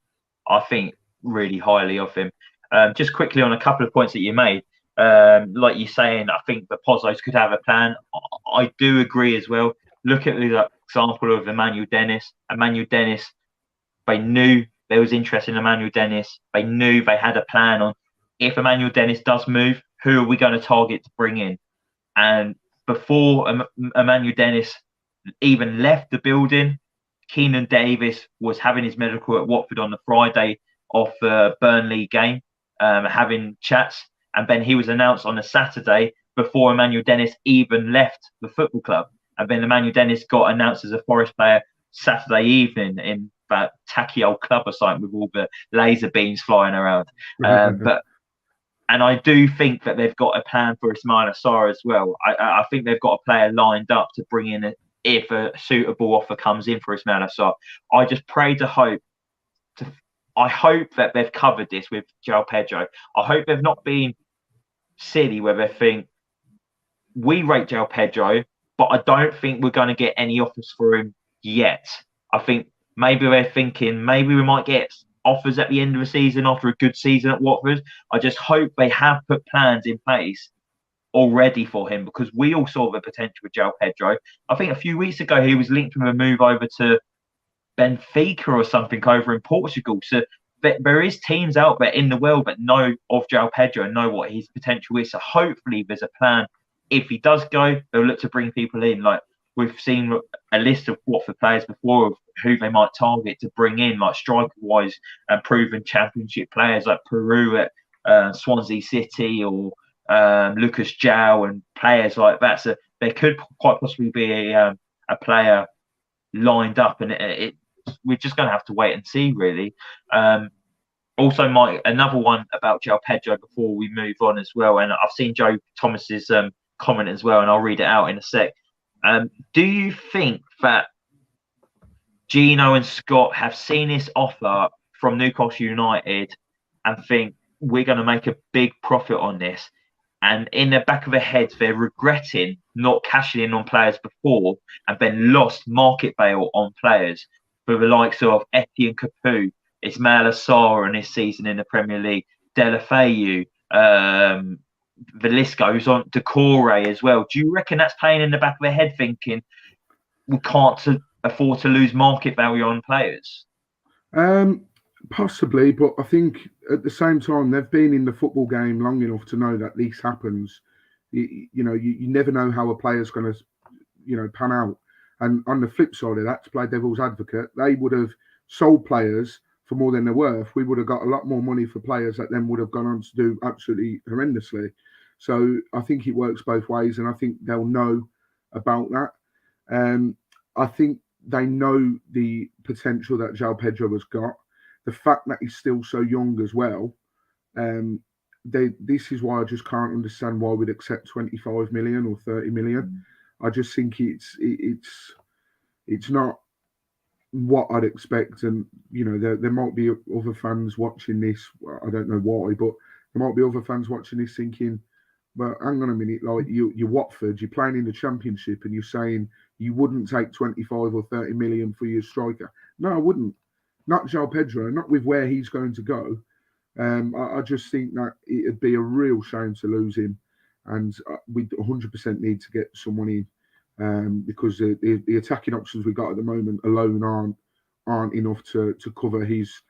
S1: think really highly of him. Just quickly on a couple of points that you made. Like you're saying, I think the Pozzos could have a plan. I do agree as well. Look at the example of Emmanuel Dennis. Emmanuel Dennis, they knew there was interest in Emmanuel Dennis. They knew they had a plan on if Emmanuel Dennis does move, who are we going to target to bring in? And before Emmanuel Dennis even left the building, Keenan Davis was having his medical at Watford on the Friday of the Burnley game, having chats. And then he was announced on a Saturday before Emmanuel Dennis even left the football club. And then Emmanuel Dennis got announced as a Forest player Saturday evening in that tacky old club or something with all the laser beams flying around. And I do think that they've got a plan for Ismaila Sarr as well. I think they've got a player lined up to bring in if a suitable offer comes in for Ismaila Sarr. I just pray to hope. I hope that they've covered this with Joao Pedro. I hope they've not been silly where they think, we rate Joao Pedro, but I don't think we're going to get any offers for him yet. I think maybe we're thinking maybe we might get offers at the end of the season after a good season at Watford. I just hope they have put plans in place already for him, because we all saw the potential with Joao Pedro. I think a few weeks ago he was linked with a move over to Benfica or something over in Portugal. So there is teams out there in the world that know of Joao Pedro and know what his potential is. So hopefully there's a plan. If he does go, they'll look to bring people in. Like we've seen a list of Watford players before of who they might target to bring in, like striker-wise and proven championship players like Peru at Swansea City, or Lucas Joao and players like that. So there could quite possibly be a player lined up, and we're just going to have to wait and see, really. Also, another one about Joao Pedro before we move on as well, and I've seen Joe Thomas's comment as well, and I'll read it out in a sec. Do you think that Gino and Scott have seen this offer from Newcastle United and think we're going to make a big profit on this, and in the back of their heads they're regretting not cashing in on players before and then lost market value on players for the likes of Etienne Capoue, Ismail Assar in this season in the Premier League, Deulofeu, the list goes on, Decore as well. Do you reckon that's playing in the back of their head, thinking we can't afford to lose market value on players?
S2: Possibly, but I think at the same time they've been in the football game long enough to know that this happens. You never know how a player's going to, pan out. And on the flip side of that, to play devil's advocate, they would have sold players for more than they're worth. We would have got a lot more money for players that then would have gone on to do absolutely horrendously. So I think it works both ways, and I think they'll know about that. I think they know the potential that Joao Pedro has got. The fact that he's still so young as well, this is why I just can't understand why we'd accept 25 million or 30 million. I just think it's not what I'd expect, and there might be other fans watching this. I don't know why, but there might be other fans watching this thinking, "Well, hang on a minute, like you're Watford, you're playing in the Championship, and you're saying you wouldn't take 25 or 30 million for your striker." No, I wouldn't. Not Joao Pedro, not with where he's going to go. I just think that it'd be a real shame to lose him, and we 100% need to get someone in, because the attacking options we got at the moment alone aren't enough to cover his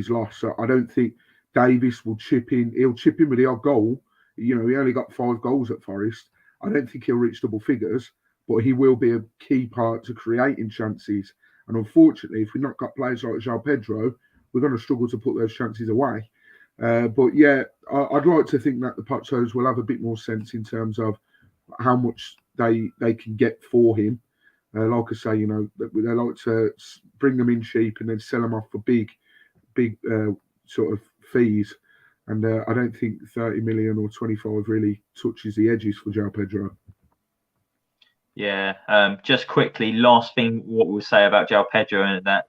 S2: loss. So I don't think Davis will chip in. He'll chip in with the odd goal. He only got 5 goals at Forest. I don't think he'll reach double figures, but he will be a key part to creating chances. And unfortunately, if we've not got players like Joao Pedro, we're going to struggle to put those chances away. But yeah, I'd like to think that the Pozzos will have a bit more sense in terms of how much they can get for him. Like I say, they like to bring them in cheap and then sell them off for big sort of fees. And I don't think 30 million or 25 really touches the edges for Joao Pedro.
S1: Yeah, just quickly, last thing, what we'll say about Joao Pedro, and that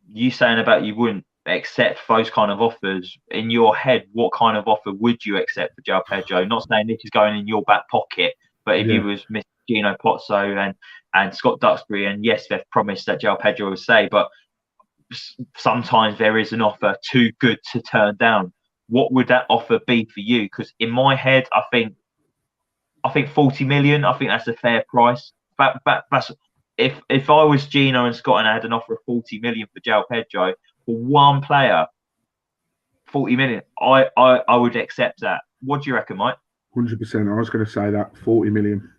S1: you saying about you wouldn't accept those kind of offers. In your head, what kind of offer would you accept for Joao Pedro? Not saying this is going in your back pocket, but if you was Mr. Gino Pozzo and Scott Duxbury, and yes, they've promised that Joao Pedro will stay, but sometimes there is an offer too good to turn down. What would that offer be for you? Because in my head, I think 40 million. I think that's a fair price. That's if I was Gino and Scott and I had an offer of 40 million for Joao Pedro for one player, 40 million, I would accept that. What do you reckon, Mike?
S2: 100%. I was going to say that 40 million.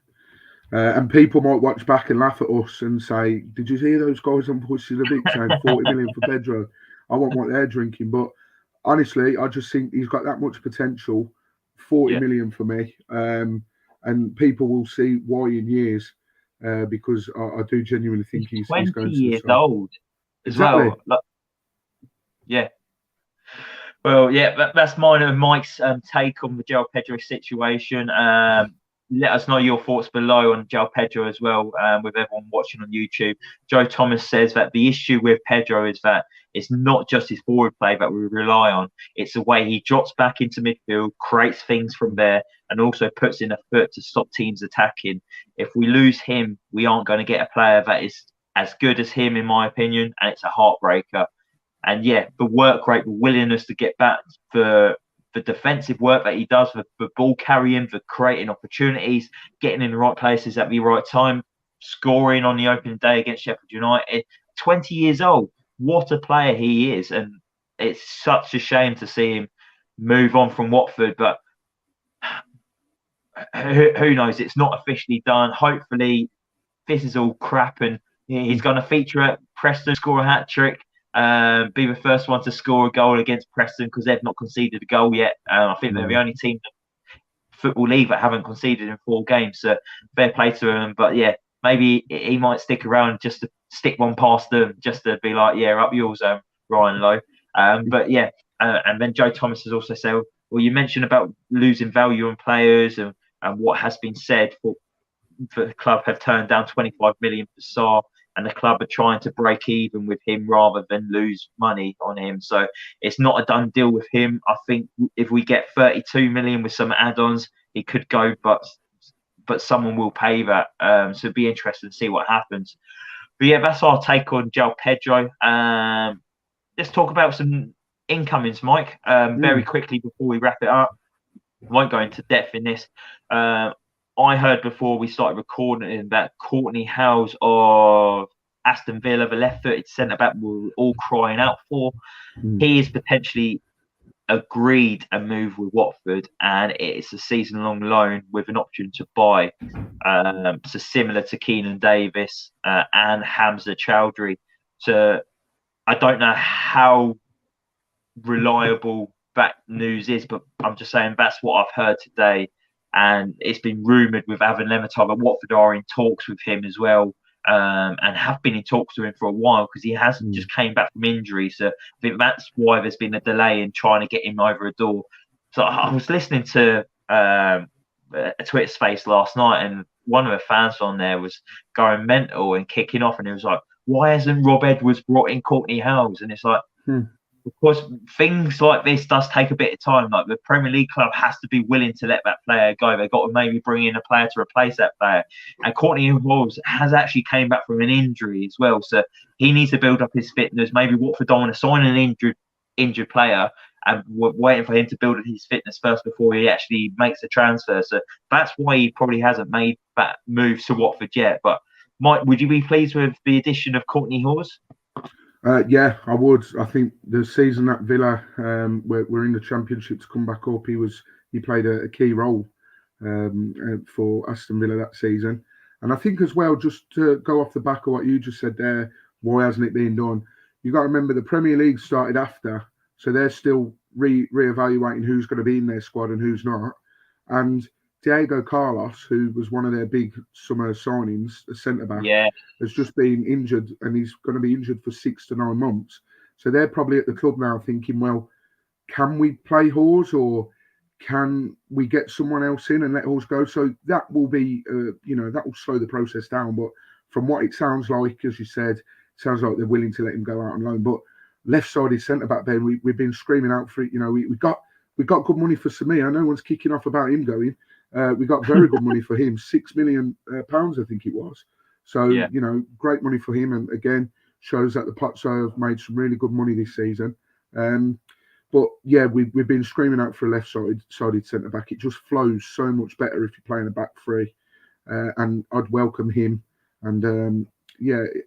S2: And people might watch back and laugh at us and say, "Did you see those guys on Voices Of The Vic saying 40 million for Pedro? I want what they're drinking." But honestly, I just think he's got that much potential. 40 million for me. And people will see why in years, because I do genuinely think he's
S1: 20
S2: going to
S1: years old as well. Yeah. Well, yeah, that's mine and Mike's take on the Joao Pedro situation. let us know your thoughts below on Joao Pedro as well, with everyone watching on YouTube. Joe Thomas says that the issue with Pedro is that it's not just his forward play that we rely on. It's the way he drops back into midfield, creates things from there, and also puts in a foot to stop teams attacking. If we lose him, we aren't going to get a player that is as good as him, in my opinion, and it's a heartbreaker. And yeah, the work rate, the willingness to get back, for the defensive work that he does, for ball carrying, for creating opportunities, getting in the right places at the right time, scoring on the opening day against Sheffield United. 20 years old. What a player he is. And it's such a shame to see him move on from Watford. But who knows? It's not officially done. Hopefully, this is all crap and he's going to feature at Preston, score a hat-trick. Be the first one to score a goal against Preston because they've not conceded a goal yet. I think they're the only team in Football League that haven't conceded in 4 games. So fair play to them. But yeah, maybe he might stick around just to stick one past them, just to be like, yeah, up yours, Ryan Lowe. But yeah, and then Joe Thomas has also said, well, you mentioned about losing value on players and what has been said for the club have turned down 25 million for Sarr, and the club are trying to break even with him rather than lose money on him. So it's not a done deal with him. I think if we get 32 million with some add-ons, he could go, but someone will pay that. So it'd be interesting to see what happens. But yeah, that's our take on Joao Pedro. Let's talk about some incomings, Mike. Very quickly before we wrap it up. I won't go into depth in this. I heard before we started recording that Courtney Howes of Aston Villa, the left-footed centre-back, we're all crying out for. He is potentially agreed a move with Watford, and it's a season-long loan with an option to buy. So similar to Keenan Davis and Hamza Chowdhury. So I don't know how reliable that news is, but I'm just saying that's what I've heard today. And it's been rumoured with Avan Lematov that Watford are in talks with him as well, and have been in talks with him for a while because he hasn't just came back from injury. So I think that's why there's been a delay in trying to get him over a door. So I was listening to a Twitter space last night, and one of the fans on there was going mental and kicking off, and he was like, why hasn't Rob Edwards brought in Courtney Howes? And it's like, of course, things like this does take a bit of time. Like the Premier League club has to be willing to let that player go. They've got to maybe bring in a player to replace that player. And Courtney Howes has actually came back from an injury as well. So he needs to build up his fitness. Maybe Watford don't want to sign an injured player and we're waiting for him to build his fitness first before he actually makes a transfer. So that's why he probably hasn't made that move to Watford yet. But Mike, would you be pleased with the addition of Courtney Hawes?
S2: Yeah, I would. I think the season at Villa, we're in the Championship to come back up. He played a key role for Aston Villa that season. And I think as well, just to go off the back of what you just said there, why hasn't it been done? You got to remember the Premier League started after, so they're still re-evaluating who's going to be in their squad and who's not. And Diego Carlos, who was one of their big summer signings, a centre-back, has just been injured, and he's going to be injured for 6 to 9 months. So they're probably at the club now thinking, well, can we play Hawes, or can we get someone else in and let Hawes go? So that will be, that will slow the process down. But from what it sounds like, as you said, it sounds like they're willing to let him go out on loan. But left-sided centre-back, Ben, we've been screaming out for it. We got good money for Samir. No one's kicking off about him going. We got very good money for him, £6 million, I think it was. So, great money for him. And again, shows that the Potso have made some really good money this season. But yeah, we've been screaming out for a left-sided centre-back. It just flows so much better if you're playing a back three. And I'd welcome him. And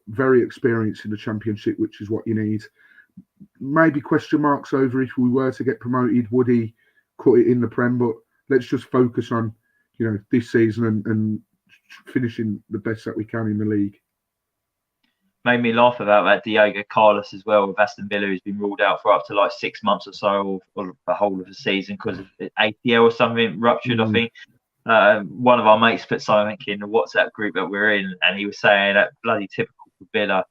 S2: very experienced in the Championship, which is what you need. Maybe question marks over if we were to get promoted, would he cut it in the Prem? But let's just focus on, this season and finishing the best that we can in the league.
S1: Made me laugh about that Diego Carlos as well with Aston Villa, who's been ruled out for up to like 6 months or so, or the whole of the season because of ACL or something ruptured, I think. One of our mates put something in the WhatsApp group that we're in, and he was saying that bloody typical for Villa.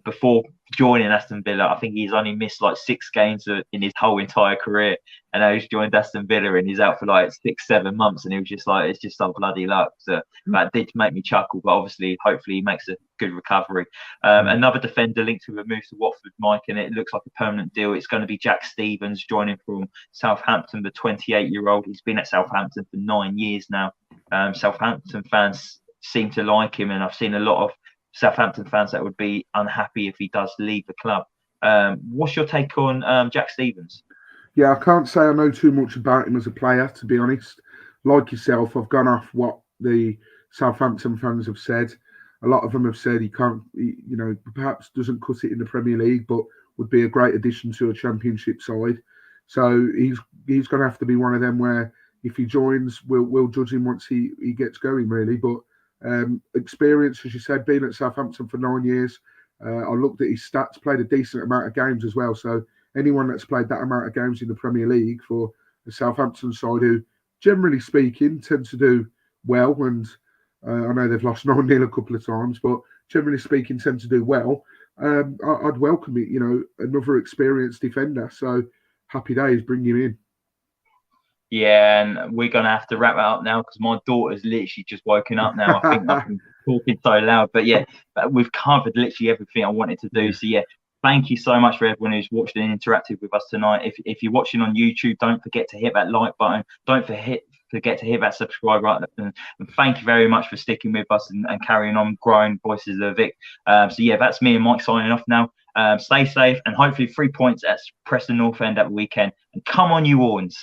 S1: Before joining Aston Villa, I think he's only missed like 6 games in his whole entire career, and now he's joined Aston Villa and he's out for like 6-7 months, and he was just like, it's just some bloody luck. So that did make me chuckle, but obviously, hopefully, he makes a good recovery. Another defender linked with a move to Watford, Mike, and it looks like a permanent deal. It's going to be Jack Stevens joining from Southampton, the 28-year-old. He's been at Southampton for 9 years now. Southampton fans seem to like him, and I've seen a lot of Southampton fans that would be unhappy if he does leave the club. What's your take on Jack Stevens?
S2: Yeah, I can't say I know too much about him as a player, to be honest. Like yourself, I've gone off what the Southampton fans have said. A lot of them have said he can't, perhaps doesn't cut it in the Premier League, but would be a great addition to a Championship side. So he's going to have to be one of them where if he joins, we'll judge him once he gets going, really. But experience, as you said, being at Southampton for 9 years. I looked at his stats, played a decent amount of games as well. So anyone that's played that amount of games in the Premier League for the Southampton side, who generally speaking tend to do well, and I know they've lost 9-0 a couple of times, but generally speaking tend to do well. I'd welcome it, another experienced defender. So happy days, bring him in.
S1: Yeah, and we're going to have to wrap it up now because my daughter's literally just woken up now. I think I've been talking so loud. But yeah, we've covered literally everything I wanted to do. So yeah, thank you so much for everyone who's watched and interacted with us tonight. If you're watching on YouTube, don't forget to hit that like button. Don't forget to hit that subscribe button. And thank you very much for sticking with us and carrying on growing Voices of the Vic. So yeah, that's me and Mike signing off now. Stay safe and hopefully 3 points at Preston North End at the weekend. And come on, you Orns.